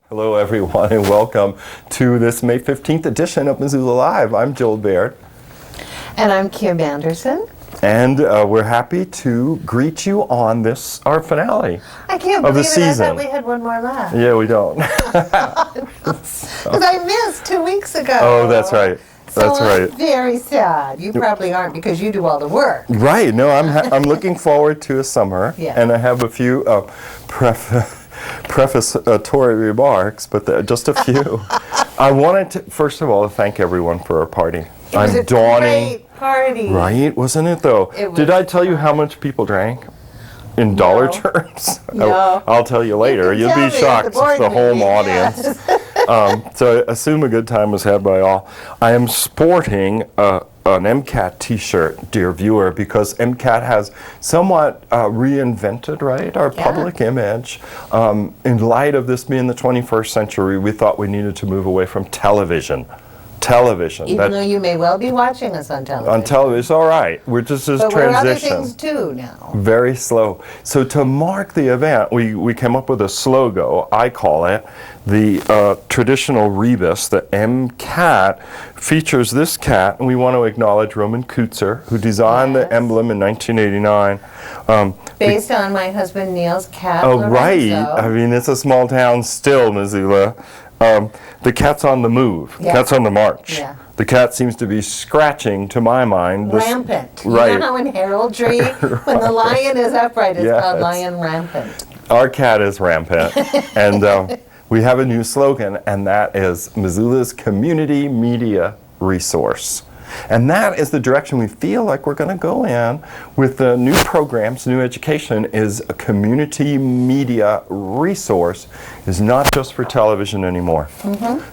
Hello everyone and welcome to this May 15th edition of Missoula Live. I'm Joel Baird. And I'm Kim Anderson. And we're happy to greet you on this, our finale I can't of the believe it. season. I thought we had one more left. Yeah, we don't. Because I missed 2 weeks ago. Oh, that's right. That's right. I'm very sad. You probably aren't because you do all the work. Right. No, I'm looking forward to a summer. Yeah. And I have a few prefatory remarks, but just a few. I wanted to, first of all, thank everyone for our party. It was a great party. Right, wasn't it though? Did I tell you how much people drank? In dollar terms? No. I'll tell you later. You'll be shocked, the home audience. So I assume a good time was had by all. I am sporting an MCAT t-shirt, dear viewer, because MCAT has somewhat reinvented, right, our public image. In light of this being the 21st century, we thought we needed to move away from television. Even though you may well be watching us on television. On television, all right. We're just this transition. But we're other things too now. Very slow. So to mark the event, we came up with a slogan. I call it the traditional rebus. The MCAT features this cat, and we want to acknowledge Roman Kutzer, who designed the emblem in 1989. Based on my husband Neil's cat. Oh, Lorenzo. right. I mean, it's a small town still, Missoula. The cat's on the move. Yeah. Cat's on the march. Yeah. The cat seems to be scratching, to my mind. Rampant. Right. You know how in heraldry, when the lion is upright, it's called Yes. lion rampant. Our cat is rampant. And we have a new slogan, and that is Missoula's Community Media Resource. And that is the direction we feel like we're going to go in with the new programs. New education is a community media resource. It's not just for television anymore.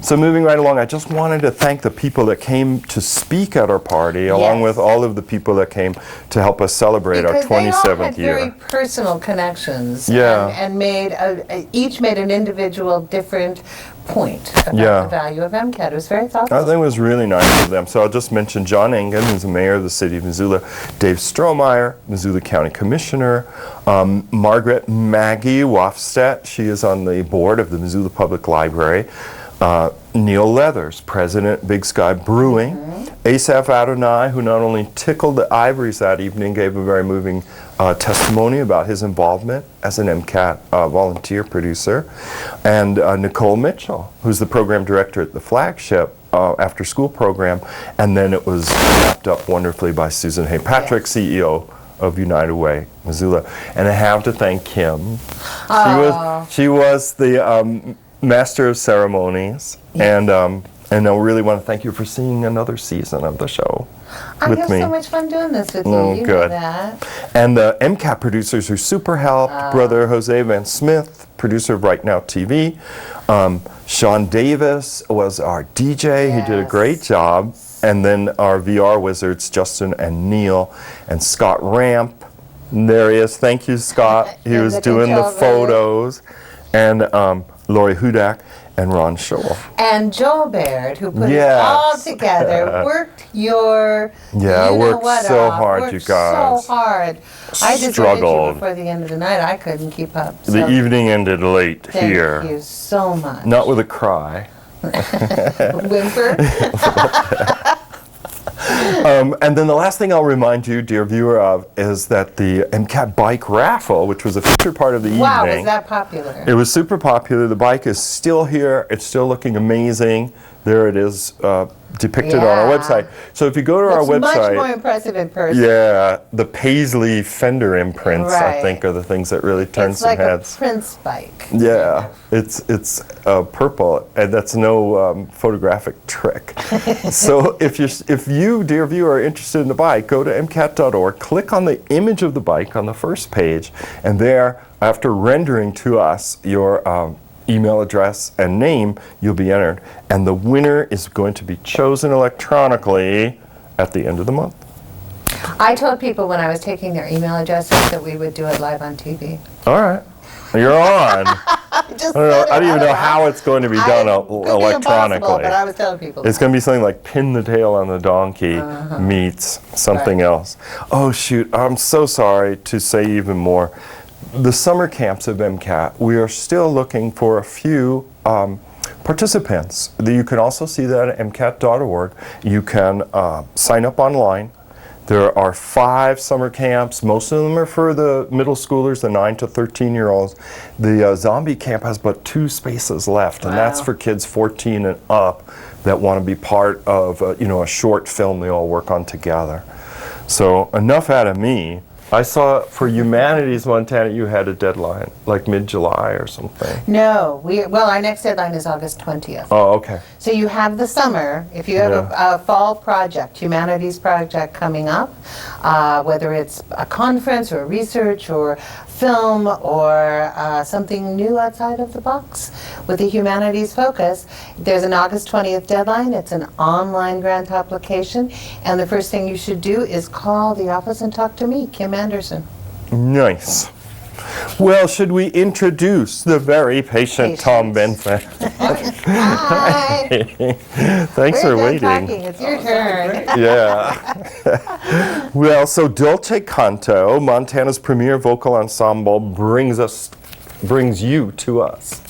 So moving right along, I just wanted to thank the people that came to speak at our party, along with all of the people that came to help us celebrate our 27th they all had year. very personal connections. Yeah. And made each made an individual different point about the value of MCAT. It was very thoughtful. I think it was really nice of them. So I'll just mention John Engen, who's the mayor of the city of Missoula, Dave Strohmeyer, Missoula County Commissioner, Margaret Maggie Wofstedt, she is on the board of the Missoula Public Library, Neil Leathers, President, Big Sky Brewing, Asaph Adonai, who not only tickled the ivories that evening, gave a very moving testimony about his involvement as an MCAT volunteer producer, and Nicole Mitchell, who's the program director at the flagship after school program, and then it was wrapped up wonderfully by Susan Hay Patrick, CEO of United Way Missoula. And I have to thank Kim. She was the master of ceremonies, and I really want to thank you for seeing another season of the show with me. I have so much fun doing this with you. You know that. And the MCAT producers who super helped, Brother Jose Van Smith, producer of Right Now TV. Sean Davis was our DJ. He did a great job. And then our VR wizards, Justin and Neil, and Scott Ramp. There he is. Thank you, Scott. He was doing the photos. And Lori Hudak and Ron Scholl. And Joel Baird, who put it all together, worked your, worked so hard, you guys. So hard. I just struggled. Before the end of the night, I couldn't keep up. So The evening ended late here. Thank you so much. Not with a cry. Whimper. And then the last thing I'll remind you, dear viewer, of is that the MCAT bike raffle, which was a featured part of the evening. Wow, was that popular? It was super popular. The bike is still here. It's still looking amazing. There it is, depicted on our website. So if you go to our website, much more impressive in person. Yeah, the Paisley fender imprints, I think, are the things that really turn some heads. It's like a Prince bike. Yeah, it's purple, and that's no photographic trick. So if you, dear viewer, are interested in the bike, go to mcat.org, click on the image of the bike on the first page, and there, after rendering to us your email address and name, you'll be entered. And the winner is going to be chosen electronically at the end of the month. I told people when I was taking their email addresses that we would do it live on TV. All right. You're on. I don't even know how it's going to be done electronically. But I was telling people it's going to be something like pin the tail on the donkey meets something else. Oh, shoot. I'm so sorry to say even more. the summer camps of MCAT, we are still looking for a few participants. You can also see that at mcat.org. You can sign up online. There are 5 summer camps. Most of them are for the middle schoolers, the 9 to 13-year-olds. The zombie camp has but 2 spaces left, and that's for kids 14 and up that want to be part of a short film they all work on together. So enough out of me. I saw for Humanities, Montana, you had a deadline, like mid-July or something. No, our next deadline is August 20th. Oh, okay. So you have the summer. If you have a fall project, humanities project coming up, whether it's a conference or research or film or something new outside of the box with a humanities focus, there's an August 20th deadline. It's an online grant application. And the first thing you should do is call the office and talk to me, Kim Anderson. Nice. Well, should we introduce the very patient Tom Benson? Hi. Thanks for waiting. Talking. It's your turn. Yeah. Well, so Dolce Canto, Montana's premier vocal ensemble, brings you to us.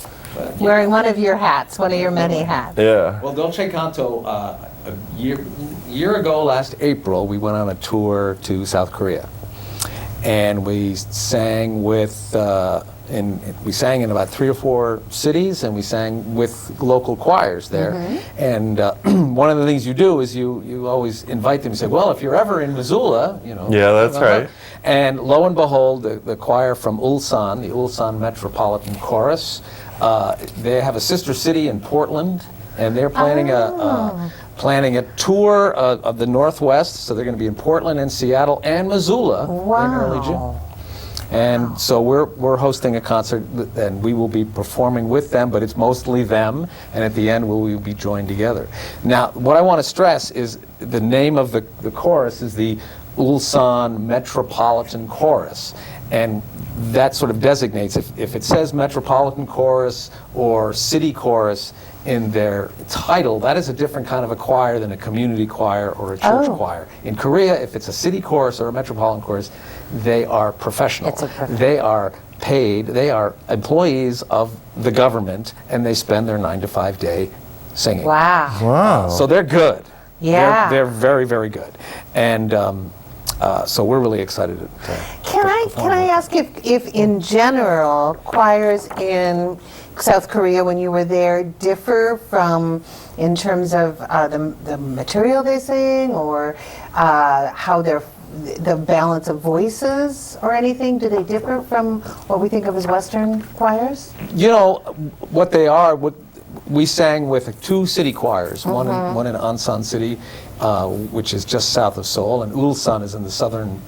Wearing one of your hats, one of your many hats. Yeah. Well, Dolce Canto, a year ago, last April, we went on a tour to South Korea. And we sang we sang in about 3 or 4 cities, and we sang with local choirs there. And one of the things you do is you always invite them. You say, well, if you're ever in Missoula, Yeah, that's right. And lo and behold, the choir from Ulsan, the Ulsan Metropolitan Chorus, they have a sister city in Portland, and they're planning a tour of the Northwest, so they're going to be in Portland and Seattle and Missoula in early June. And so we're hosting a concert, and we will be performing with them, but it's mostly them, and at the end we will be joined together. Now, what I want to stress is the name of the chorus is the Ulsan Metropolitan Chorus, and that sort of designates, if it says Metropolitan Chorus or City Chorus in their title, that is a different kind of a choir than a community choir or a church choir. In Korea, if it's a city chorus or a metropolitan chorus, they are professional. They are paid, they are employees of the government, and they spend their 9-to-5 day singing. Wow. So they're good. Yeah. They're very, very good. And so we're really excited to Can I ask if in general choirs in South Korea, when you were there, differ from in terms of the material they sing, or how the balance of voices or anything? Do they differ from what we think of as Western choirs? What they are, we sang with 2 city choirs, one in Ansan City, which is just south of Seoul, and Ulsan is in the southern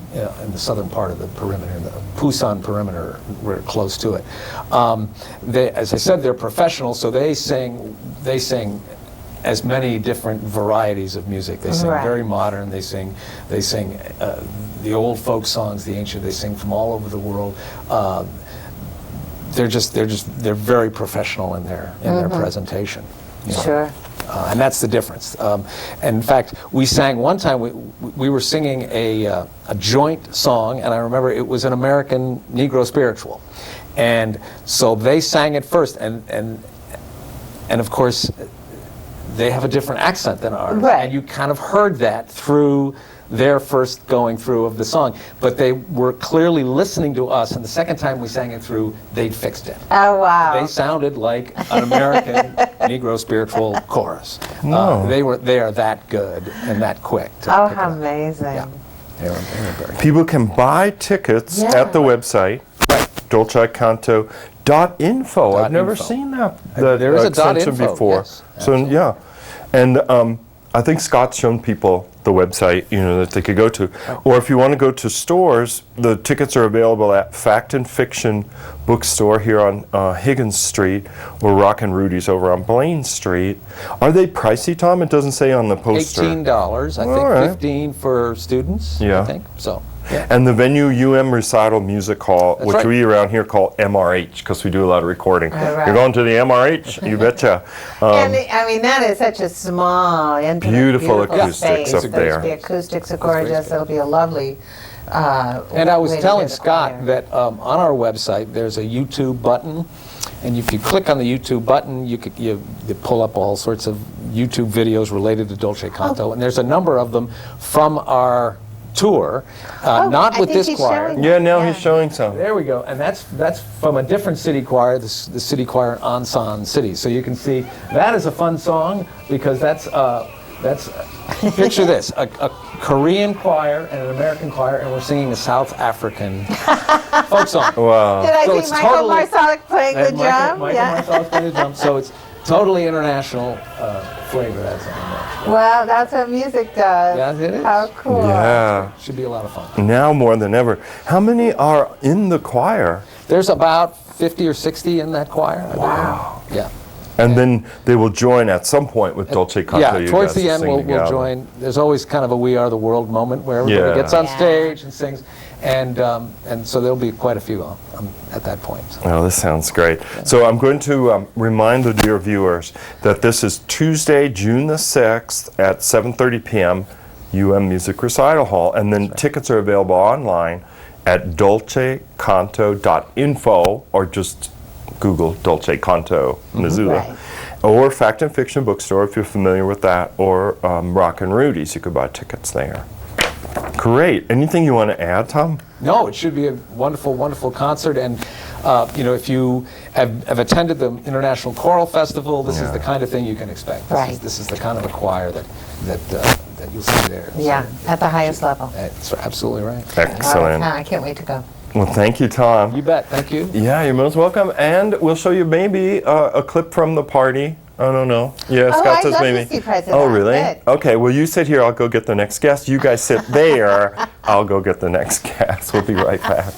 part of the perimeter, the Busan perimeter. We're close to it. As I said, they're professional, so they sing as many different varieties of music. They sing very modern. They sing the old folk songs, the ancient. They sing from all over the world. They're very professional in their presentation. Sure. And that's the difference. And in fact, we sang one time. We were singing a joint song, and I remember it was an American Negro spiritual, and so they sang it first, and of course, they have a different accent than ours, and you kind of heard that through their first going through of the song, but they were clearly listening to us, and the second time we sang it through, they'd fixed it. Oh, wow. They sounded like an American Negro spiritual chorus. They are that good and that quick. How amazing. Yeah. They were very good. People can buy tickets at the website, dolcecanto.info. I've never seen that there is a extension .info before. yes, So yeah, and I think Scott's shown people the website, that they could go to. Or if you want to go to stores, the tickets are available at Fact and Fiction Bookstore here on Higgins Street, or Rock and Rudy's over on Blaine Street. Are they pricey, Tom? It doesn't say on the poster. $18, I think. $15 for students. Yeah. I think so. Yeah. And the venue, Recital Music Hall, That's which right. we around here call MRH, because we do a lot of recording. Right. You're going to the MRH? You betcha. And that is such a small, intimate, Beautiful beautiful acoustics space. up there. The acoustics are gorgeous. It'll be a lovely And I was way to telling hear the Scott choir. that on our website there's a YouTube button, and if you click on the YouTube button, you pull up all sorts of YouTube videos related to Dolce Canto, and there's a number of them from our tour, not I with think this he's choir. showing Yeah, now Yeah. he's showing some. There we go, and that's from a different city choir, the city choir in Ansan City. So you can see that is a fun song because that's picture this: a Korean choir and an American choir, and we're singing a South African folk song. Wow. Did I So see it's Michael totally- Marsalic playing the And drum? Michael Marcel's playing the drum, so it's totally international flavor. That song. Wow, that's what music does. Yeah, it is. How cool. Yeah. Should be a lot of fun. Now more than ever. How many are in the choir? There's about 50 or 60 in that choir. Wow. Yeah. And then they will join at some point with Dolce Canto. Yeah, you towards guys the to end sing we'll together. join. There's always kind of a We Are the World moment where everybody Yeah. gets on Yeah. stage and sings, and so there'll be quite a few at that point. So. Oh, this sounds great. So I'm going to remind the dear viewers that this is Tuesday, June the 6th at 7:30 p.m. UM Music Recital Hall. And then tickets are available online at dolcecanto.info or just Google Dolce Canto Missoula. Right. Or Fact and Fiction Bookstore if you're familiar with that, or Rock and Rudy's. You could buy tickets there. Great. Anything you want to add, Tom? No, it should be a wonderful, wonderful concert. And if you have attended the International Choral Festival, this is the kind of thing you can expect. Right. This is the kind of a choir that you'll see there. Yeah, at the highest level. That's absolutely right. Excellent. I can't wait to go. Well, thank you, Tom. You bet. Thank you. Yeah, you're most welcome. And we'll show you maybe a clip from the party. I don't know. Yeah, Oh, Scott I'd says love to maybe. see President. Oh, really? Good. Okay, well, you sit here. I'll go get the next guest. You guys sit there. I'll go get the next guest. We'll be right back.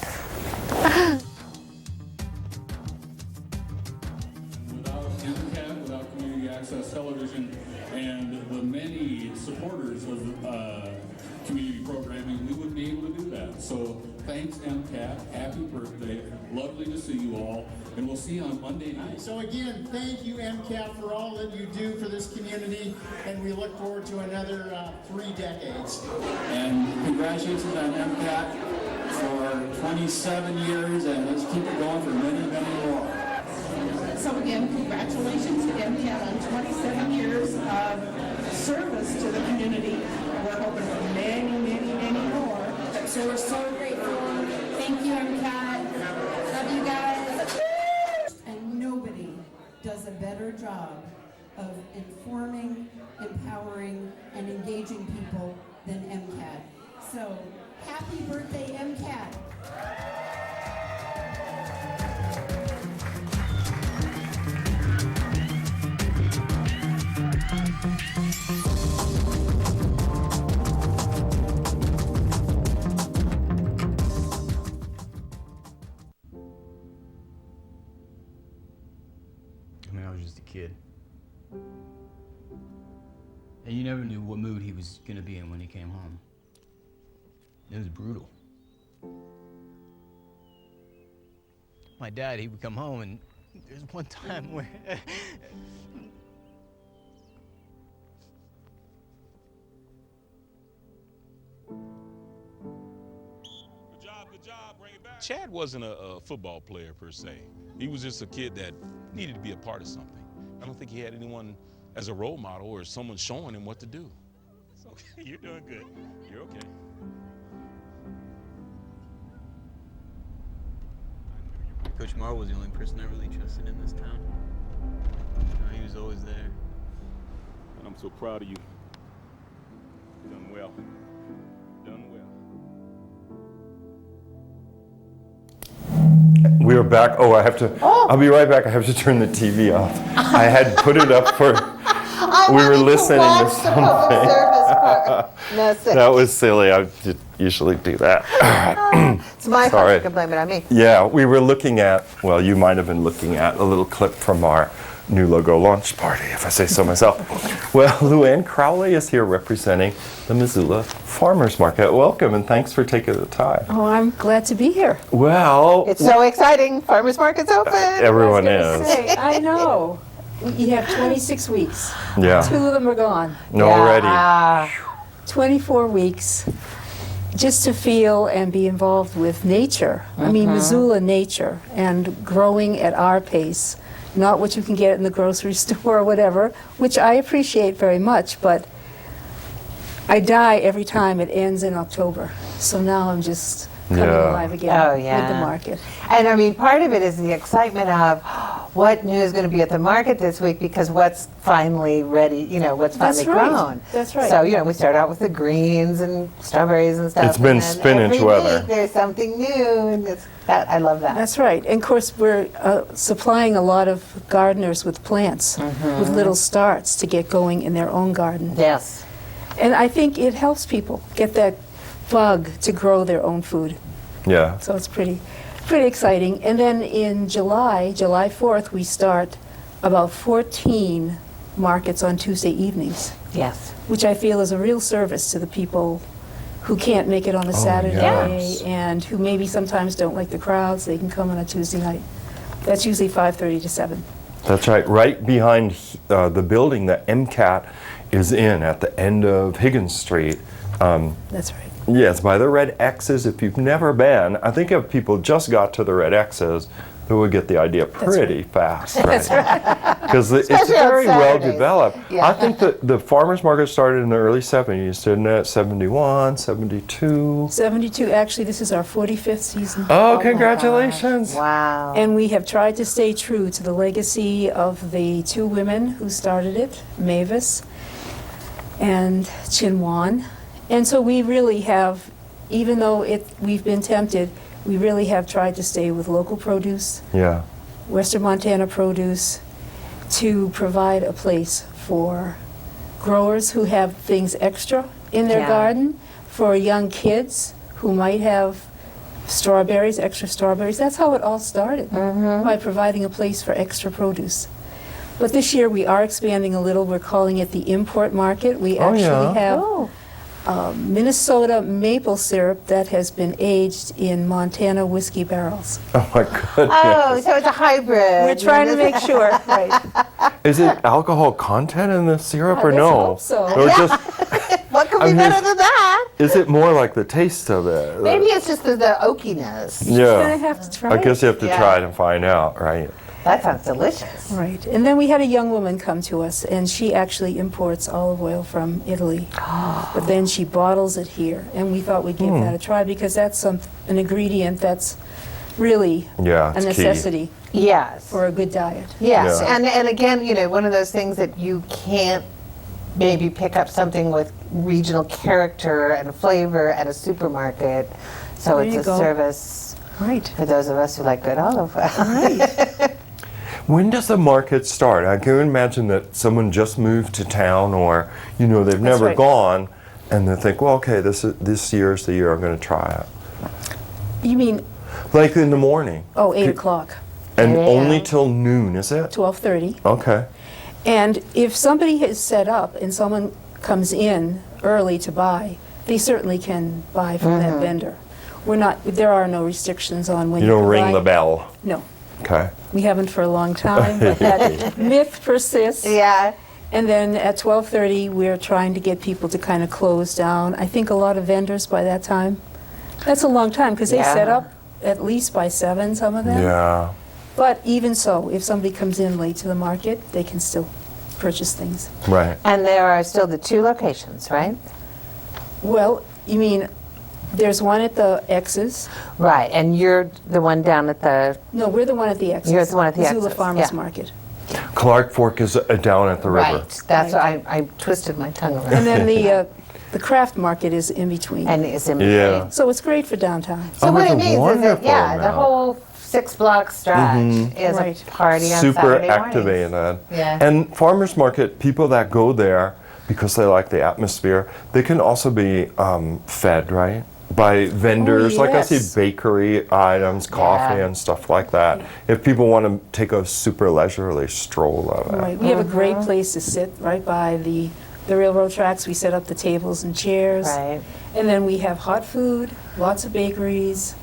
Without MCAT, without community access television, and the many supporters of community programming, we wouldn't be able to do that. So thanks, MCAT. Happy birthday. Lovely to see you all. And we'll see you on Monday night. So again, thank you, MCAT, for all that you do for this community, and we look forward to another 3 decades. And congratulations on MCAT for 27 years, and let's keep it going for many, many more. So again, congratulations to MCAT on 27 years of service to the community. We're hoping for many, many, many more. So we're so grateful. Thank you, MCAT. Love you guys. And nobody does a better job of informing, empowering, and engaging people than MCAT. So happy birthday, MCAT. I mean, I was just a kid. And you never knew what mood he was gonna be in when he came home. It was brutal. My dad, he would come home and there's one time where Good job, bring it back. Chad wasn't a football player per se. He was just a kid that needed to be a part of something. I don't think he had anyone as a role model or someone showing him what to do. It's okay, you're doing good. You're okay. Coach Marr was the only person I really trusted in this town. He was always there. And I'm so proud of you. Done well. Done well. We are back. Oh, I have to. I'll be right back. I have to turn the TV off. I had put it up for. We were listening to something. No, it's That was silly. I usually do that. it's my fault. Sorry. You can blame it on me. Yeah, we were looking at, well, you might have been looking at a little clip from our new logo launch party, if I say so myself. Well, Luann Crowley is here representing the Missoula Farmers Market. Welcome, and thanks for taking the time. Oh, I'm glad to be here. Well, It's so exciting. Farmers Market's open. everyone is. Say, I know. You have 26 weeks. Yeah. 2 of them are gone. Already. Yeah. 24 weeks. just to feel and be involved with nature. I mean, Missoula nature and growing at our pace, not what you can get in the grocery store or whatever, which I appreciate very much, but I die every time it ends in October. So now I'm just coming alive again with the market. And I mean, part of it is the excitement of what new is going to be at the market this week, because what's finally ready, you know, what's finally grown. That's right. So, you know, we start out with the greens and strawberries and stuff. It's been and then spinach every weather. week there's something new, and I love that. That's right. And of course, we're supplying a lot of gardeners with plants, with little starts to get going in their own garden. Yes. And I think it helps people get that bug to grow their own food. Yeah. So it's pretty exciting. And then in July 4th, we start about 14 markets on Tuesday evenings, Yes. which I feel is a real service to the people who can't make it on a Saturday yes. and who maybe sometimes don't like the crowds. They can come on a Tuesday night. That's usually 5:30 to 7. That's right. Right behind the building that MCAT is in at the end of Higgins Street. That's right. Yes, by the red X's. If you've never been, I think if people just got to the red X's, they would get the idea pretty fast, right? Because it's Especially on very well Saturdays. developed. Yeah. I think that the farmers market started in the early 70s, didn't it? 71, 72. 72, actually, this is our 45th season. Oh, congratulations. Wow. And we have tried to stay true to the legacy of the two women who started it, Mavis and Chinwan. And so we really have, even though we've been tempted, we really have tried to stay with local produce, Yeah. Western Montana produce, to provide a place for growers who have things extra in their garden, for young kids who might have strawberries, extra strawberries. That's how it all started, by providing a place for extra produce. But this year we are expanding a little. We're calling it the import market. We actually have Minnesota maple syrup that has been aged in Montana whiskey barrels. Oh my goodness. Oh, so it's a hybrid. We're trying to make sure, right? Is it alcohol content in the syrup or Let's no? hope so. Or just, What could I be mean, better than that? is it more like the taste of it? Maybe it's just the oakiness. You're gonna Yeah. have to try I guess you have to Yeah. try it and find out, right? That sounds delicious. Right. And then we had a young woman come to us, and she actually imports olive oil from Italy. But then she bottles it here, and we thought we'd give that a try, because that's an ingredient that's really Yeah, a it's key. necessity Yes. for a good diet. Yes. Yeah. And again, you know, one of those things that you can't maybe pick up something with regional character and flavor at a supermarket. So There it's you a go. service Right. for those of us who like good olive oil. Right. When does the market start? I can imagine that someone just moved to town, or you know they've never right. gone, and they think, well, okay, this year's the year I'm going to try it. You mean, Like in the morning, 8 o'clock, and Yeah. only till noon, is it? 12:30. Okay. And if somebody has set up and someone comes in early to buy, they certainly can buy from that vendor. There are no restrictions on when You you don't can ring buy. the bell. No, Okay. we haven't for a long time, but that myth persists. Yeah. And then at 12:30, we're trying to get people to kind of close down. I think a lot of vendors by that time, that's a long time, because they set Yeah. up at least by 7, some of them. Yeah. But even so, if somebody comes in late to the market, they can still purchase things. Right. And there are still the 2 locations, right? Well, you mean, there's one at the X's. Right. And you're the one down at the No, we're the one at the X's. You're the one at the Missoula X's, Farmers yeah. Market. Clark Fork is down at the river. right. That's I twisted my tongue around. And then the craft market is in between. And it's in Yeah. between. So it's great for downtown. So Oh, what it's it a means is that, wonderful yeah, the amount. whole 6-block stretch is Right. a party on Super Saturday mornings. activated. Yeah. And farmers market, people that go there because they like the atmosphere, they can also be fed, right? By vendors, like I yes. see bakery items, coffee Yeah. and stuff like that. If people want to take a super leisurely stroll of it. Right. We have a great place to sit right by the railroad tracks. We set up the tables and chairs. Right. And then we have hot food, lots of bakeries.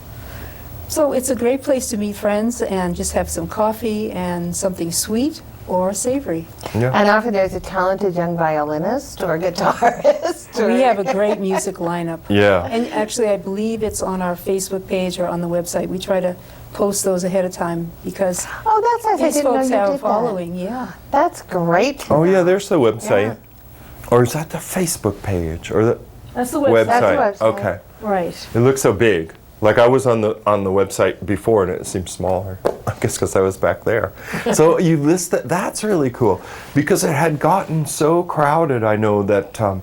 So it's a great place to meet friends and just have some coffee and something sweet or savory. Yeah. And often there's a talented young violinist or guitarist. We have a great music lineup. Yeah. And actually, I believe it's on our Facebook page or on the website. We try to post those ahead of time because Oh, that's nice. I these didn't know folks you have a did following. Yeah. that. That's great. to Oh, yeah, know. there's the website. Yeah. Or is that the Facebook page or the That's the website? That's the website. Okay. Right. It looks so big. Like I was on the website before and it seemed smaller. I guess because I was back there. So you list that. That's really cool because it had gotten so crowded. I know that I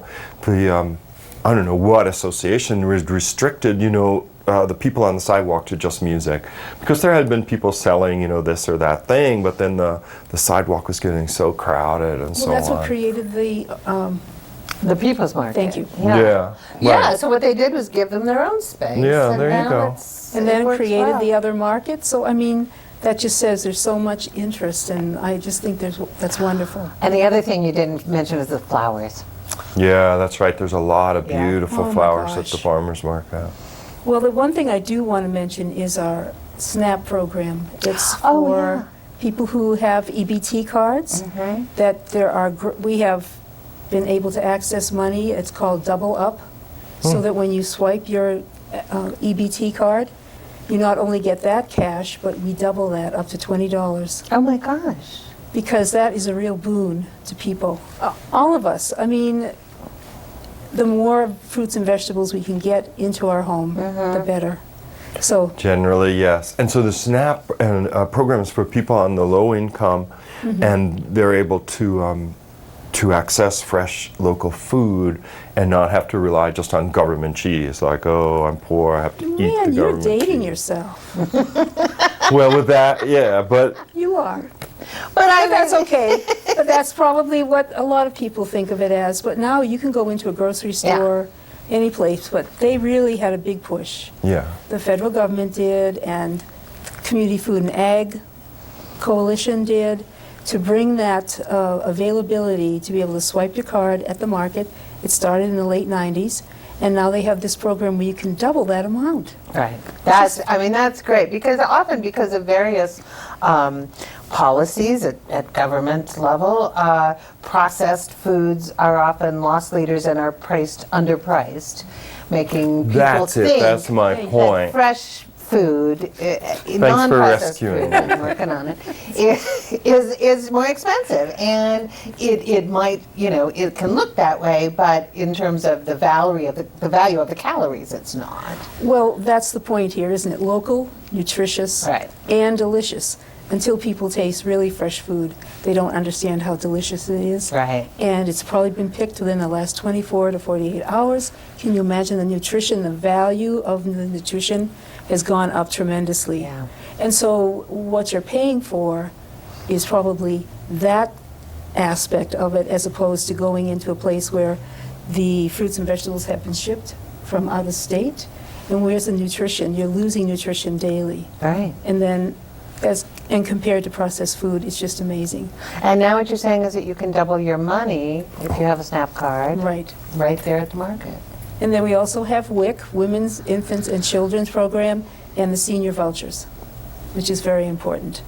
don't know what association restricted the people on the sidewalk to just music because there had been people selling this or that thing, but then the sidewalk was getting so crowded and so Well, that's on. what created The People's Market. Thank you. Yeah. Yeah, Right. so what they did was give them their own space. Yeah, and there you now go. and it then works created well. the other market. So I mean, that just says there's so much interest, and I just think that's wonderful. And the other thing you didn't mention was the flowers. Yeah, that's right. There's a lot of Yeah. beautiful Oh my flowers at gosh. the farmers market. Well, the one thing I do want to mention is our SNAP program. It's Oh, for people who have EBT cards. That we have been able to access money. It's called Double Up, so that when you swipe your EBT card, you not only get that cash, but we double that up to $20. Oh my gosh. Because that is a real boon to people. All of us. I mean, the more fruits and vegetables we can get into our home, the better. So, Generally, yes. And so the SNAP program is for people on the low income, and they're able to access fresh local food and not have to rely just on government cheese. Like, oh, I'm poor, I have to eat the man, you're government dating cheese. yourself. Well, with that, yeah, but You are. But That's okay. But that's probably what a lot of people think of it as. But now you can go into a grocery store, any place, but they really had a big push. yeah. The federal government did, and Community Food and Ag Coalition did, to bring that availability to be able to swipe your card at the market. It started in the late 90s, and now they have this program where you can double that amount. Right. That's great because often because of various policies at government level, processed foods are often loss leaders and are priced underpriced, making people That's it. think That's my that point. fresh food, for non-processed rescuing food, I'm working on it, is more expensive, and it might, it can look that way, but in terms of the value of the calories, it's not. Well, that's the point here, isn't it? Local, nutritious, Right. and delicious. Until people taste really fresh food, they don't understand how delicious it is. Right. And it's probably been picked within the last 24 to 48 hours. Can you imagine the nutrition, the value of the nutrition has gone up tremendously. Yeah. And so what you're paying for is probably that aspect of it as opposed to going into a place where the fruits and vegetables have been shipped from out of state. And where's the nutrition? You're losing nutrition daily. Right. And then and compared to processed food, it's just amazing. And now what you're saying is that you can double your money if you have a SNAP card Right. right there at the market. And then we also have WIC, Women's, Infants, and Children's Program, and the senior vouchers, which is very important.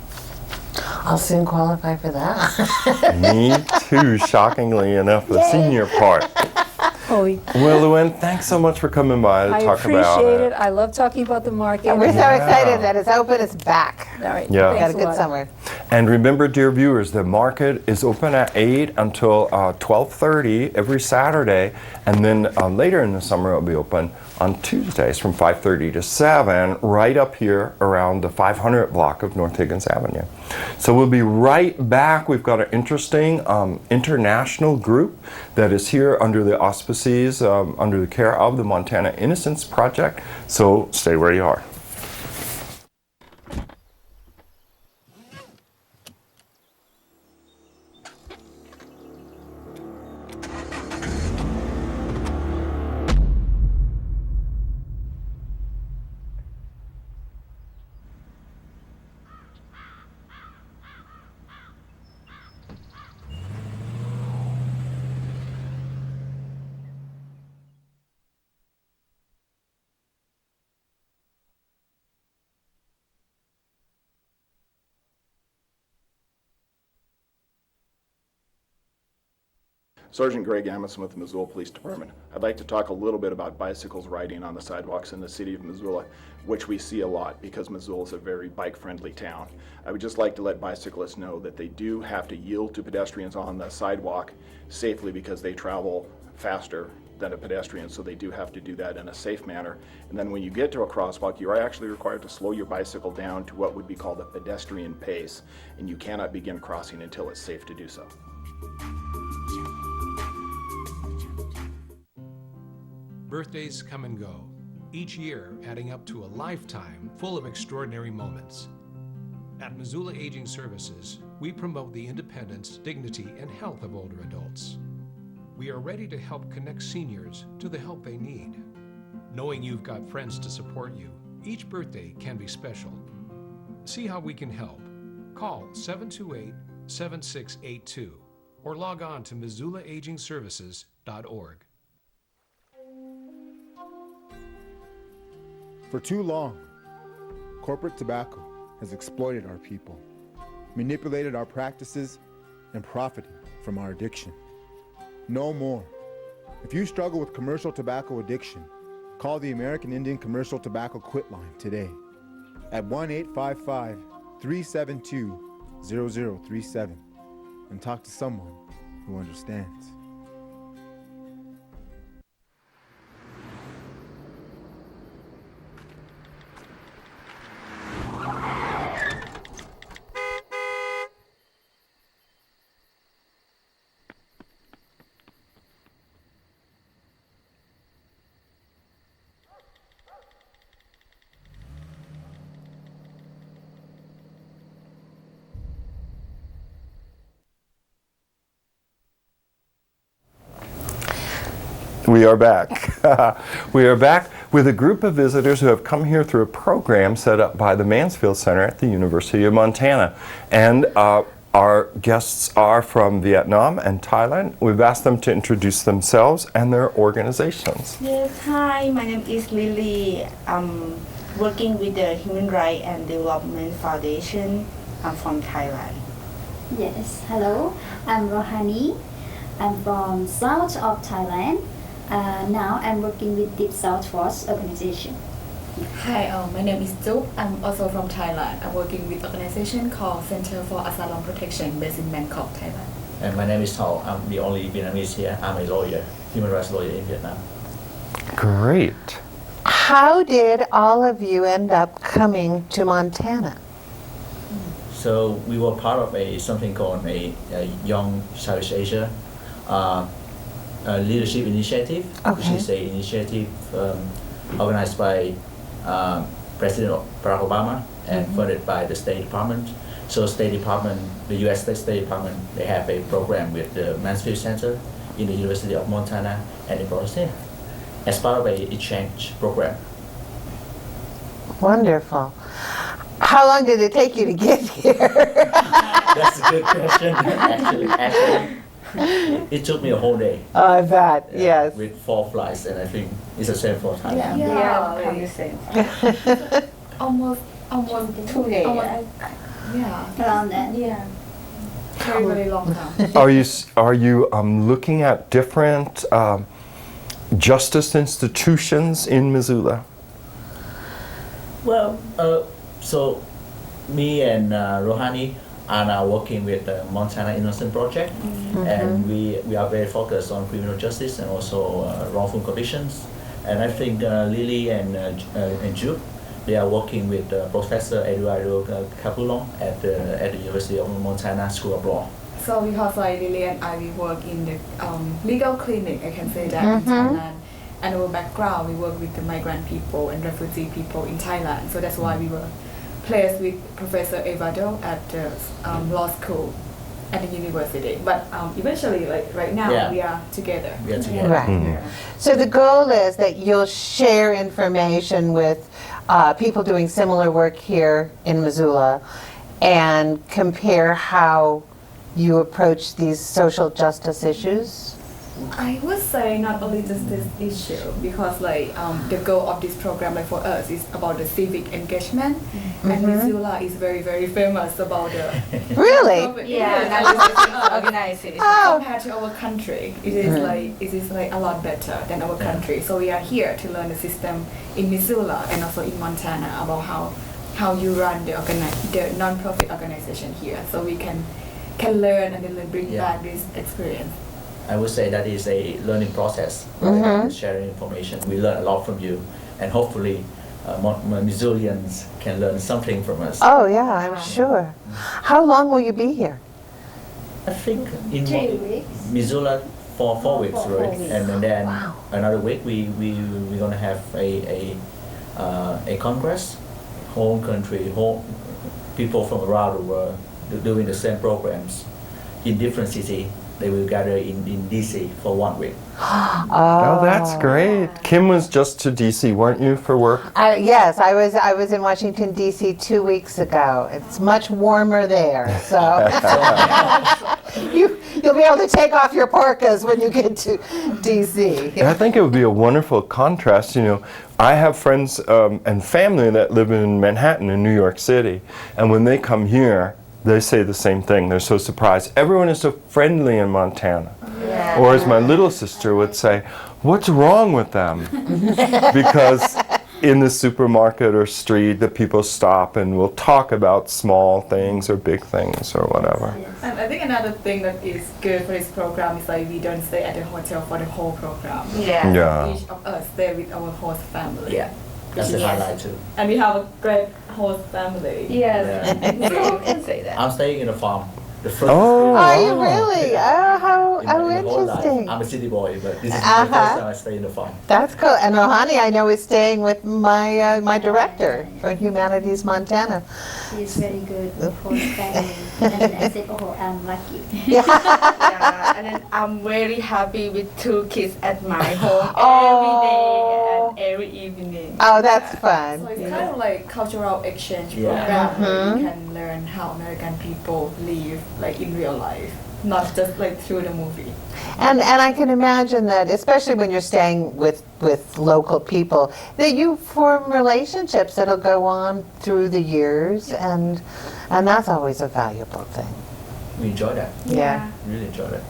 I'll soon qualify for that. Me too, shockingly enough, the senior part. Oh, Well, Luann, thanks so much for coming by to I talk about appreciate it. it. I love talking about the market. And we're so excited that it's open, it's back. All right. Yeah. We had a Thanks good lot. summer. And remember, dear viewers, the market is open at 8 until 12:30 every Saturday, and then later in the summer it'll be open on Tuesdays from 5:30 to 7, right up here around the 500 block of North Higgins Avenue. So we'll be right back. We've got an interesting international group that is here under the auspices, under the care of the Montana Innocence Project. So stay where you are. Sergeant Greg Amison with the Missoula Police Department. I'd like to talk a little bit about bicycles riding on the sidewalks in the city of Missoula, which we see a lot because Missoula is a very bike-friendly town. I would just like to let bicyclists know that they do have to yield to pedestrians on the sidewalk safely because they travel faster than a pedestrian, so they do have to do that in a safe manner. And then when you get to a crosswalk, you are actually required to slow your bicycle down to what would be called a pedestrian pace, and you cannot begin crossing until it's safe to do so. Birthdays come and go, each year adding up to a lifetime full of extraordinary moments. At Missoula Aging Services, we promote the independence, dignity, and health of older adults. We are ready to help connect seniors to the help they need. Knowing you've got friends to support you, each birthday can be special. See how we can help. Call 728-7682 or log on to MissoulaAgingServices.org. For too long, corporate tobacco has exploited our people, manipulated our practices, and profited from our addiction. No more. If you struggle with commercial tobacco addiction, call the American Indian Commercial Tobacco Quit Line today at 1-855-372-0037 and talk to someone who understands. We are back. We are back with a group of visitors who have come here through a program set up by the Mansfield Center at the University of Montana. And our guests are from Vietnam and Thailand. We've asked them to introduce themselves and their organizations. Yes, hi, my name is Lily. I'm working with the Human Rights and Development Foundation. I'm from Thailand. Yes, hello, I'm Rohani. I'm from south of Thailand. Now I'm working with Deep South Force organization. Hi, my name is Juk. I'm also from Thailand. I'm working with an organization called Center for Asylum Protection based in Bangkok, Thailand. And my name is Thao. I'm the only Vietnamese here. I'm a lawyer, human rights lawyer in Vietnam. Great. How did all of you end up coming to Montana? So we were part of something called a Young Southeast Asia leadership initiative, which is an initiative organized by President Barack Obama and funded by the State Department. So State Department, the U.S. State Department, they have a program with the Mansfield Center in the University of Montana and in Florida as part of an exchange program. Wonderful. How long did it take you to get here? That's a good question. Actually, it took me a whole day. I bet, yes. With 4 flights, and I think it's the same for Thailand. Yeah, the same. almost 2 days. Yeah. Around that. Yeah. Very, very long time. Are you looking at different justice institutions in Missoula? Well, so me and Rohani are now working with the Montana Innocent Project, and we are very focused on criminal justice and also wrongful convictions. And I think Lily and Jude, they are working with Professor Eduardo Capulon at the University of Montana School of Law. So because like Lily and I, we work in the legal clinic, I can say that, in Thailand. And our background, we work with the migrant people and refugee people in Thailand. So that's why we were placed with Professor Eduardo at the law school at the university. But eventually, like right now, we are together. We are together. Right. So the goal is that you'll share information with people doing similar work here in Missoula and compare how you approach these social justice issues? I would say not only just this issue, because like the goal of this program, like for us, is about the civic engagement, and Missoula is very, very famous about the Really? yeah, organizing. Compared to our country, it is like a lot better than our country. So we are here to learn the system in Missoula and also in Montana about how you run the non-profit organization here, so we can learn and then bring back this experience. I would say that is a learning process, sharing information. We learn a lot from you, and hopefully Missoulians can learn something from us. Oh yeah, I'm sure. How long will you be here? I think in 3 weeks. Missoula for 4 weeks, For 4 right? weeks. And then another week we're gonna have a congress, whole country, whole people from around the world doing the same programs in different cities. They will gather in DC for 1 week. Oh, that's great. Kim was just to DC, weren't you, for work? Yes, I was in Washington D.C. 2 weeks ago. It's much warmer there, so you'll be able to take off your parkas when you get to D.C. I think it would be a wonderful contrast. You know, I have friends and family that live in Manhattan in New York City, and when they come here, they say the same thing. They're so surprised. Everyone is so friendly in Montana. Yeah. Or as my little sister would say, what's wrong with them? Because in the supermarket or street, the people stop and will talk about small things or big things or whatever. And I think another thing that is good for this program is like we don't stay at the hotel for the whole program. Yeah. Each of us stay with our host family. Yeah, that's the highlight too. And we have a great host family. Yes. Yeah. You can say that. I'm staying in a farm. The first Oh, Are you really? Oh, how in my whole life. interesting. I'm a city boy, but this is the first time I stay in the farm. That's cool. And Rohani, I know, is staying with my my director for Humanities Montana. She's very good for family. And I said, oh, I'm lucky. Yeah, and then I'm very happy with 2 kids at my home every day and every evening. Oh, that's fun. So it's kind of like cultural exchange Yeah. program where you can learn how American people live like in real life, not just like through the movie. And I can imagine that, especially when you're staying with local people, that you form relationships that'll go on through the years, and that's always a valuable thing. We enjoy that. Yeah. Really enjoy that.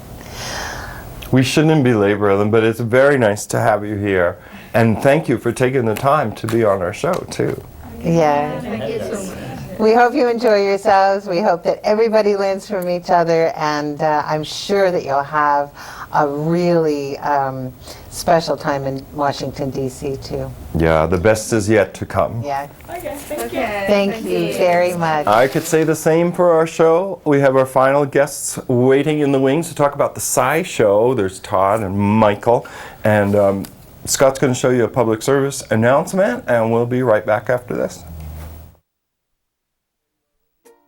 We shouldn't belabor them, but it's very nice to have you here. And thank you for taking the time to be on our show, too. Yeah. Thank you so much. We hope you enjoy yourselves. We hope that everybody learns from each other, and I'm sure that you'll have a really special time in Washington, D.C. too. Yeah, the best is yet to come. Yeah. Okay, thank you. Thank you very much. I could say the same for our show. We have our final guests waiting in the wings to talk about the SciShow. There's Todd and Michael, and Scott's going to show you a public service announcement, and we'll be right back after this.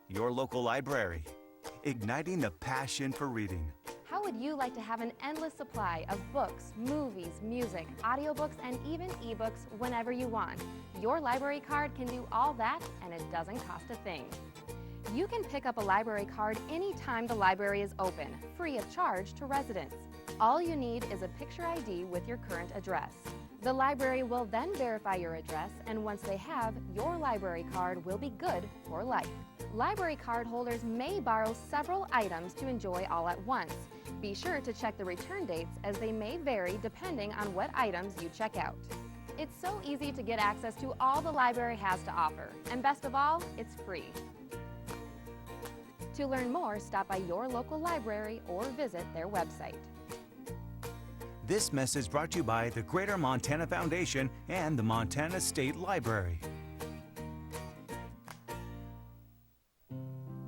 Your local library, igniting the passion for reading. How would you like to have an endless supply of books, movies, music, audiobooks, and even ebooks whenever you want? Your library card can do all that, and it doesn't cost a thing. You can pick up a library card anytime the library is open, free of charge to residents. All you need is a picture ID with your current address. The library will then verify your address, and once they have, your library card will be good for life. Library card holders may borrow several items to enjoy all at once. Be sure to check the return dates, as they may vary depending on what items you check out. It's so easy to get access to all the library has to offer, and best of all, it's free. To learn more, stop by your local library or visit their website. This message brought to you by the Greater Montana Foundation and the Montana State Library.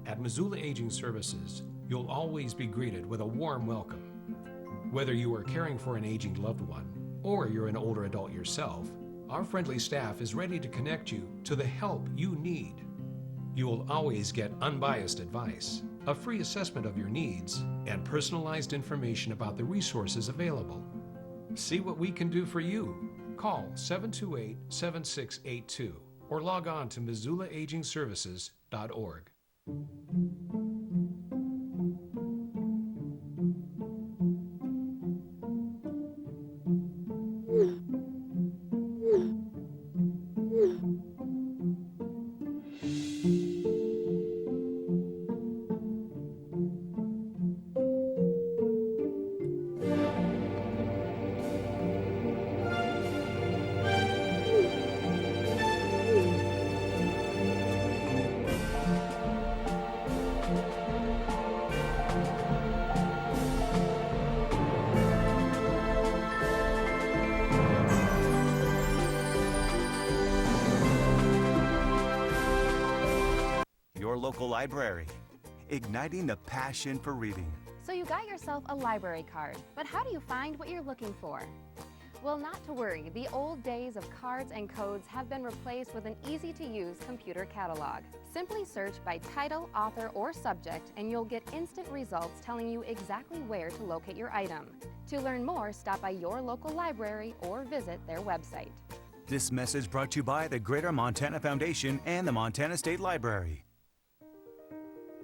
At Missoula Aging Services, you'll always be greeted with a warm welcome. Whether you are caring for an aging loved one or you're an older adult yourself, our friendly staff is ready to connect you to the help you need. You will always get unbiased advice, a free assessment of your needs, and personalized information about the resources available. See what we can do for you. Call 728-7682 or log on to MissoulaAgingServices.org. your local library, igniting the passion for reading. So you got yourself a library card, but how do you find what you're looking for? Well, not to worry, the old days of cards and codes have been replaced with an easy-to-use computer catalog. Simply search by title, author, or subject, and you'll get instant results telling you exactly where to locate your item. To learn more, stop by your local library or visit their website. This message brought to you by the Greater Montana Foundation and the Montana State Library.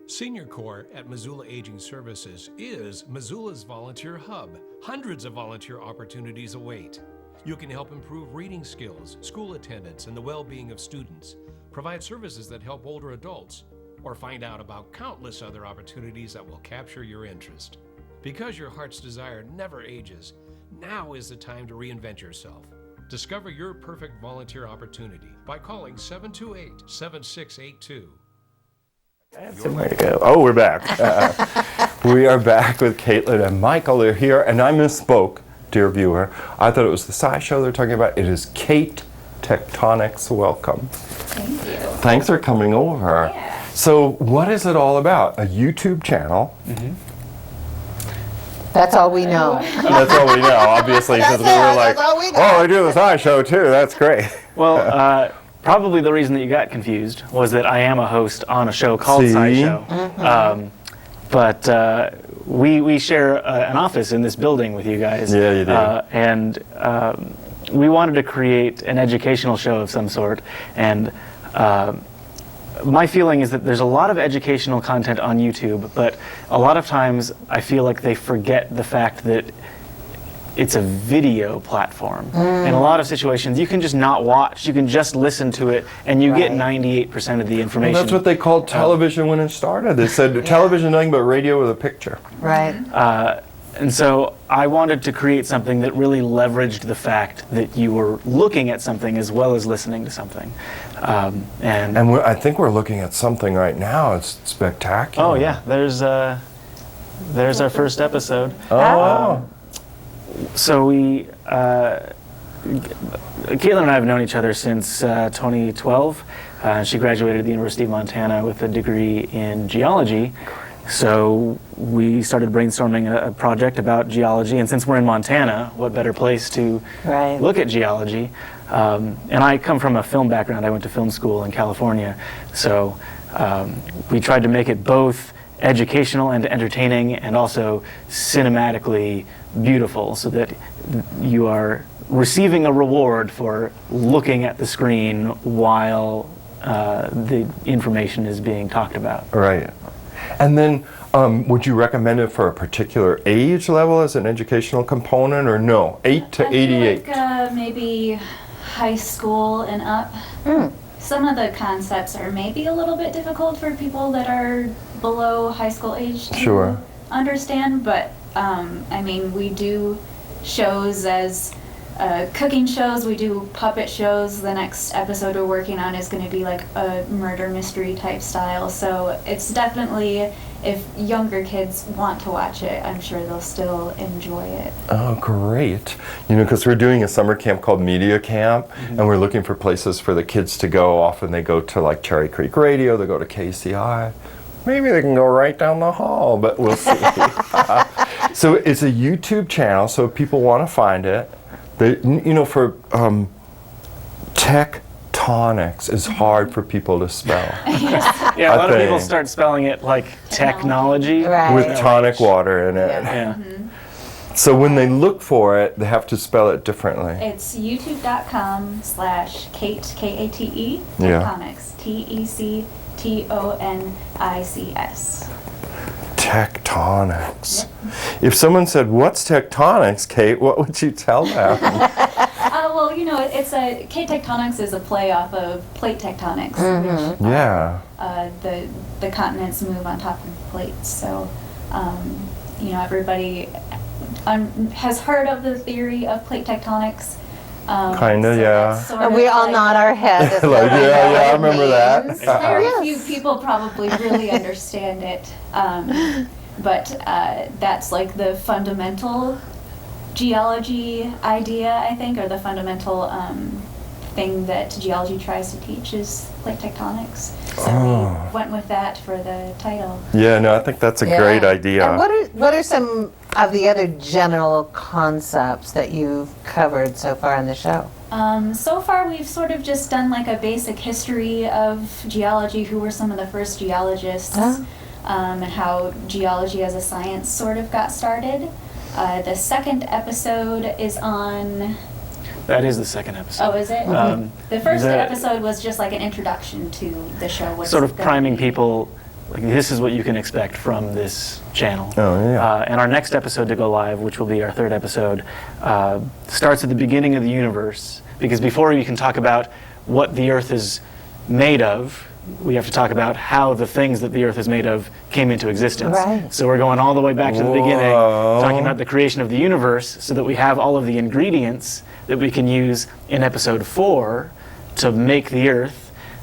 Senior Corps at Missoula Aging Services is Missoula's volunteer hub. Hundreds of volunteer opportunities await. You can help improve reading skills, school attendance, and the well-being of students, provide services that help older adults, or find out about countless other opportunities that will capture your interest. Because your heart's desire never ages, now is the time to reinvent yourself. Discover your perfect volunteer opportunity by calling 728-7682. Somewhere to go. Oh, we're back. We are back with Caitlin and Michael. They're here, and I misspoke, dear viewer. I thought it was the SciShow they're talking about. It is Kate Tectonics. Welcome. Thank you. Thanks for coming over. Yeah. So, what is it all about? A YouTube channel. Mm-hmm. That's all we know. That's all we know, obviously, because we were like, oh, I do the SciShow too. That's great. Well, probably the reason that you got confused was that I am a host on a show called SciShow. Mm-hmm. But we share an office in this building with you guys. Yeah, you do. And we wanted to create an educational show of some sort. And my feeling is that there's a lot of educational content on YouTube, but a lot of times I feel like they forget the fact that it's a video platform. In a lot of situations, you can just not watch, you can just listen to it, and you get 98% of the information. Well, that's what they called television when it started. They said television nothing but radio with a picture. Right. And so I wanted to create something that really leveraged the fact that you were looking at something as well as listening to something. And I think we're looking at something right now. It's spectacular. Oh yeah, there's our first episode. Oh, wow. So Caitlin and I have known each other since 2012. She graduated at the University of Montana with a degree in geology. So we started brainstorming a project about geology, and since we're in Montana, what better place to look at geology? And I come from a film background. I went to film school in California. So we tried to make it both educational and entertaining and also cinematically beautiful so that you are receiving a reward for looking at the screen while the information is being talked about. Right. And then would you recommend it for a particular age level as an educational component, or no? 8 to 88? Like maybe high school and up. Some of the concepts are maybe a little bit difficult for people that are below high school age to understand, but I mean, we do shows as cooking shows, we do puppet shows. The next episode we're working on is going to be like a murder mystery type style, so it's definitely, if younger kids want to watch it, I'm sure they'll still enjoy it. Oh, great. You know, because we're doing a summer camp called Media Camp, and we're looking for places for the kids to go. Often they go to like Cherry Creek Radio, they go to KCI. Maybe they can go right down the hall, but we'll see. So it's a YouTube channel, so if people want to find it, they, you know, for tectonics is hard for people to spell. Yeah, a lot of people start spelling it like technology. With tonic water in it. Yeah. So when they look for it, they have to spell it differently. It's youtube.com/Kate, K-A-T-E, Tectonics, T-E-C-T-O-N-I-C-S. Tectonics. If someone said, "What's tectonics, Kate?" what would you tell them? Well, you know, Kate Tectonics is a play off of plate tectonics, which the continents move on top of plates. So, you know, everybody has heard of the theory of plate tectonics. Kinda, yeah. And we all nod our heads. Like, yeah, I remember that. Very few people probably really understand it, but that's like the fundamental geology idea, I think, or the fundamental thing that geology tries to teach is plate tectonics. So Oh. we went with that for the title. Yeah, no, I think that's a great idea. And what are some of the other general concepts that you've covered so far in the show? So far, we've sort of just done like a basic history of geology, who were some of the first geologists, and how geology as a science sort of got started. The second episode is on... That is the second episode. Oh, is it? The first episode was just like an introduction to the show. What's Sort of gonna priming be. people, like this is what you can expect from this channel. Oh, yeah. And our next episode to go live, which will be our third episode, starts at the beginning of the universe. Because before you can talk about what the Earth is made of, we have to talk about how the things that the Earth is made of came into existence. Right. So we're going all the way back to the beginning, talking about the creation of the universe, so that we have all of the ingredients that we can use in episode 4 to make the Earth.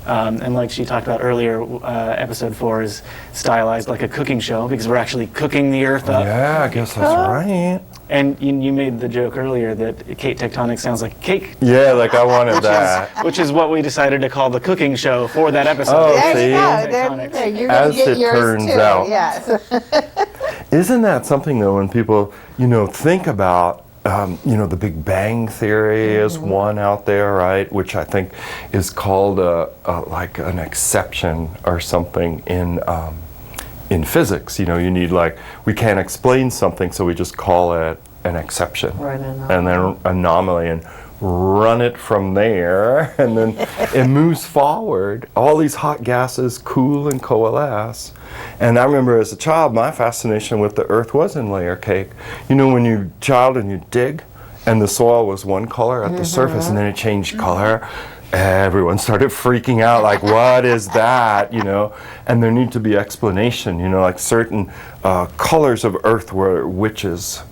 And like she talked about earlier, episode 4 is stylized like a cooking show because we're actually cooking the Earth up. Yeah, I guess that's right. And you made the joke earlier that Kate Tectonic sounds like cake. Yeah, like I wanted that. Which is what we decided to call the cooking show for that episode. Oh, There see? you go. There, you're gonna As get it yours turns too. out. Yes. Isn't that something though when people, think about, the Big Bang Theory is one out there, right? Which I think is called like an exception or something in physics. You need we can't explain something, so we just call it an exception. Or an And then anomaly, and run it from there, and then it moves forward. All these hot gases cool and coalesce. And I remember as a child, my fascination with the Earth was in layer cake. When you child and you dig, and the soil was one color at the surface, and then it changed color. Everyone started freaking out, like, what is that, And there need to be explanation, like certain colors of Earth were witches'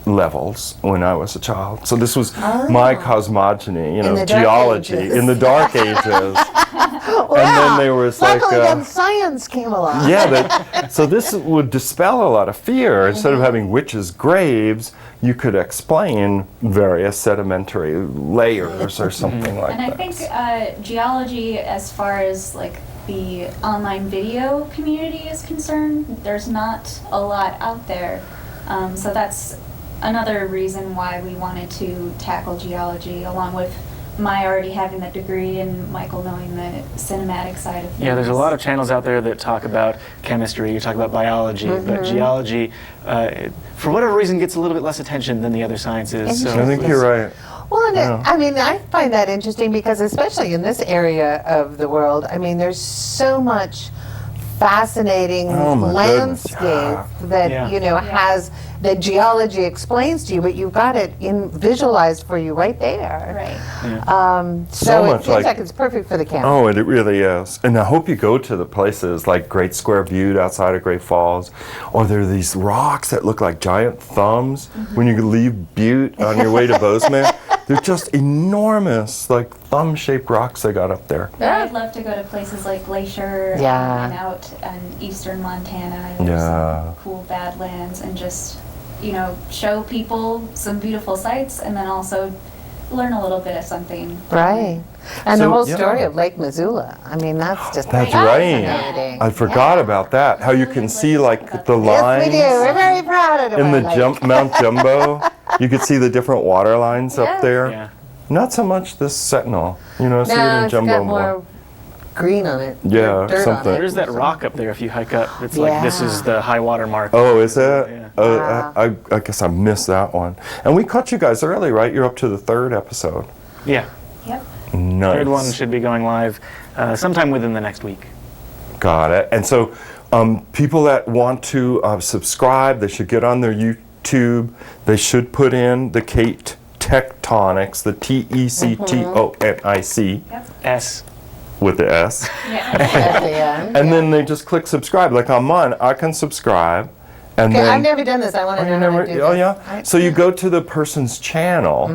levels when I was a child. So this was my cosmogony, In the dark geology ages. in the dark ages. Wow. And then there was Luckily then science came along. so this would dispel a lot of fear. Instead of having witches' graves, you could explain various sedimentary layers or something like And that. I think geology, as far as like the online video community is concerned, there's not a lot out there. So that's another reason why we wanted to tackle geology, along with my already having that degree and Michael knowing the cinematic side of things. Yeah, there's a lot of channels out there that talk about chemistry, you talk about biology, but geology, for whatever reason, gets a little bit less attention than the other sciences. So I think you're right. Well, and I find that interesting because especially in this area of the world, there's so much fascinating landscape that has that geology explains to you, but you've got it visualized for you right there. Right. So it much seems like- like it's perfect for the camera. Oh, it really is. And I hope you go to the places like Great Square Butte outside of Great Falls, or there are these rocks that look like giant thumbs when you leave Butte on your way to Bozeman. They're just enormous, like thumb-shaped rocks they got up there. I'd love to go to places like Glacier Yeah. and out in eastern Montana. There's Yeah. some cool badlands, and just show people some beautiful sights, and then also learn a little bit of something. Right. And So, the whole yeah. story of Lake Missoula. That's just That's fascinating. right. I forgot about that. How you can see like the lines Yes, we do. We're very proud of it. in the Mount Jumbo. You could see the different water lines up there. Yeah. Not so much this Sentinel. See it No, in it's Jumbo got more green on it. Yeah, dirt something. on it. There's that rock up there if you hike up. It's like this is the high water mark. Oh, is it? Yeah. I guess I missed that one. And we caught you guys early, right? You're up to the 3rd episode. Yeah. Yep. Nice. Third one should be going live sometime within the next week. Got it. And so people that want to subscribe, they should get on their YouTube. They should put in the Kate Tectonics, the Tectonic. S. With the S. At the end. And then they just click subscribe. Like on mine, I can subscribe. And Okay, then, I've never done this. I want to know how to do this. oh yeah. So you go to the person's channel,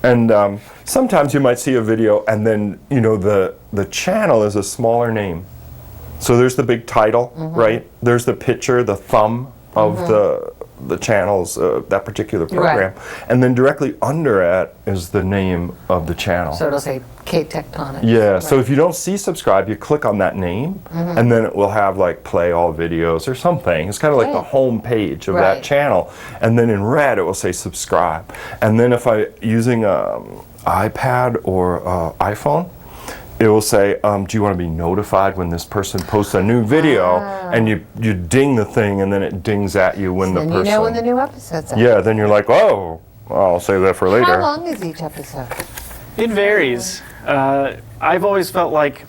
and sometimes you might see a video, and then the channel is a smaller name. So there's the big title, right? There's the picture, the thumb of the channels, that particular program. And then directly under it is the name of the channel. So it'll say Kate Tectonic. Yeah, so if you don't see subscribe, you click on that name, and then it will have like play all videos or something. It's kind of like the home page of that channel. And then in red, it will say subscribe. And then if using iPad or iPhone, it will say, do you want to be notified when this person posts a new video? And you ding the thing, and then it dings at you when the person... Then you know when the new episode's out. Yeah, then you're like, oh, I'll save that for later. How long is each episode? It varies. I've always felt like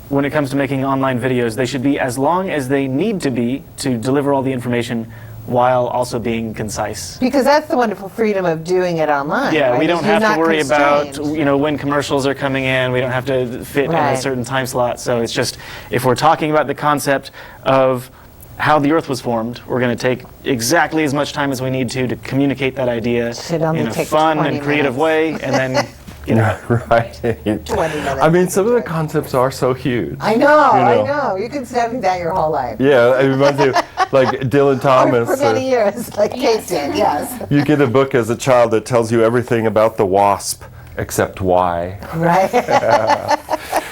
when it comes to making online videos, they should be as long as they need to be to deliver all the information while also being concise. Because that's the wonderful freedom of doing it online. Yeah, right? we don't You're have to worry constrained. about when commercials are coming in. We don't have to fit in a certain time slot. So it's just, if we're talking about the concept of how the Earth was formed, we're going to take exactly as much time as we need to communicate that idea in a fun and creative way, and then Right. I mean, some of the concepts are so huge. I know. You can study that your whole life. Yeah, it reminds me of, like Dylan Thomas. For many years, like Kate did, yes. You get a book as a child that tells you everything about the wasp except why. Right.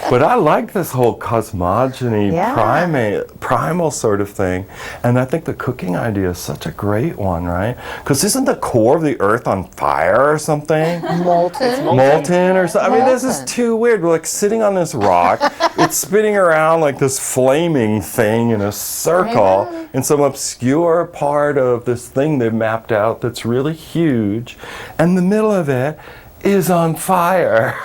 But I like this whole cosmogony, primal sort of thing. And I think the cooking idea is such a great one, right? Because isn't the core of the Earth on fire or something? Molten or something. I mean, this is too weird. We're like sitting on this rock. It's spinning around like this flaming thing in a circle in some obscure part of this thing they've mapped out that's really huge. And the middle of it is on fire.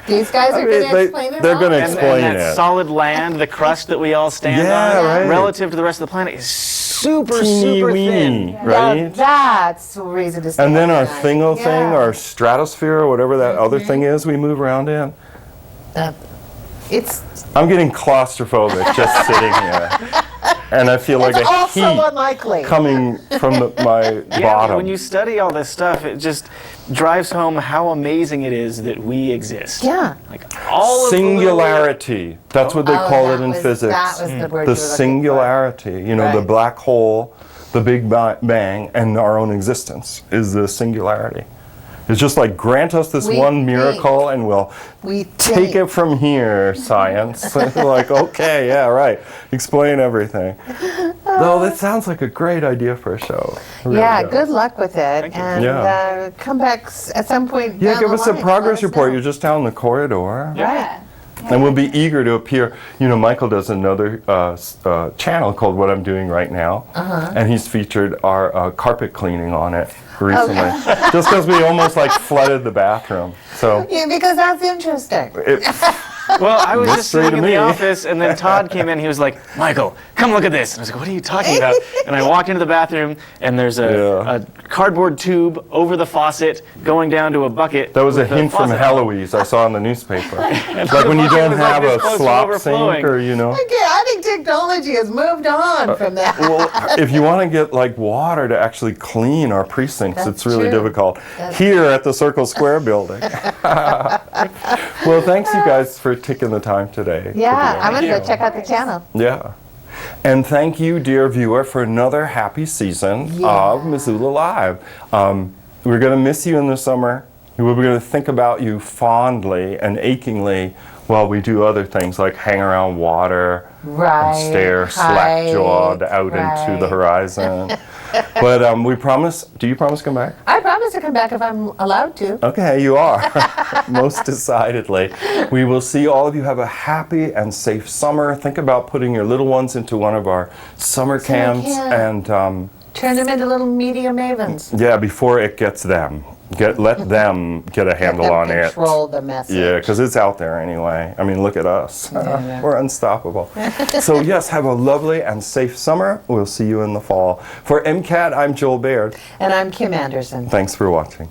These guys are going to explain it. They're going to explain and that solid land, the crust that we all stand on, relative to the rest of the planet, is super thin. Right? Now that's a reason to stay And then our thing, our stratosphere, or whatever that other thing is we move around in. I'm getting claustrophobic just sitting here. And I feel like It's a also heat unlikely. coming from my bottom. When you study all this stuff, it just drives home how amazing it is that we exist. Yeah. Like all of Singularity. That's what they call it in physics. That was the word you were The looking singularity. You know, the black hole, the Big Bang, and our own existence is the singularity. It's just like, grant us this one miracle and we'll take it from here, science. Like, okay, yeah, right. Explain everything. Though that sounds like a great idea for a show. It really does. Good luck with it. And come back at some point. Yeah, down give the us a line. progress report. You're just down the corridor. Right. And we'll be eager to appear. You know, Michael does another channel called What I'm Doing Right Now. And he's featured our carpet cleaning on it recently. Just because we almost like flooded the bathroom. So Yeah, because that's interesting. Well, I was just Mystery sitting to in the me. office, and then Todd came in. He was like, "Michael, come look at this." And I was like, "What are you talking about?" And I walked into the bathroom, and there's a cardboard tube over the faucet going down to a bucket. that was a with the hint from faucet. Heloise I saw in the newspaper. And Like the when you bucket don't was like have this a close to slop overflowing. sink, or you know. Okay, I think technology has moved on from that. Well, if you want to get like water to actually clean our precincts, That's it's really true. difficult. That's Here at the Circle Square building. Well, thanks you guys for taking the time today. Yeah, I'm going to go check out the channel. Yeah. And thank you, dear viewer, for another happy season of Missoula Live. We're going to miss you in the summer. We're going to think about you fondly and achingly while we do other things like hang around water and stare slack-jawed out into the horizon. But we promise, do you promise to come back? I promise to come back if I'm allowed to. Okay, you are. Most decidedly. We will see all of you have a happy and safe summer. Think about putting your little ones into one of our summer camps and turn them into little media mavens. yeah, before it gets them. Let them get a handle on it. Control the message. Yeah, because it's out there anyway. I mean, look at us. We're unstoppable. So yes, have a lovely and safe summer. We'll see you in the fall. For MCAT, I'm Joel Baird. And I'm Kim Anderson. Thanks for watching.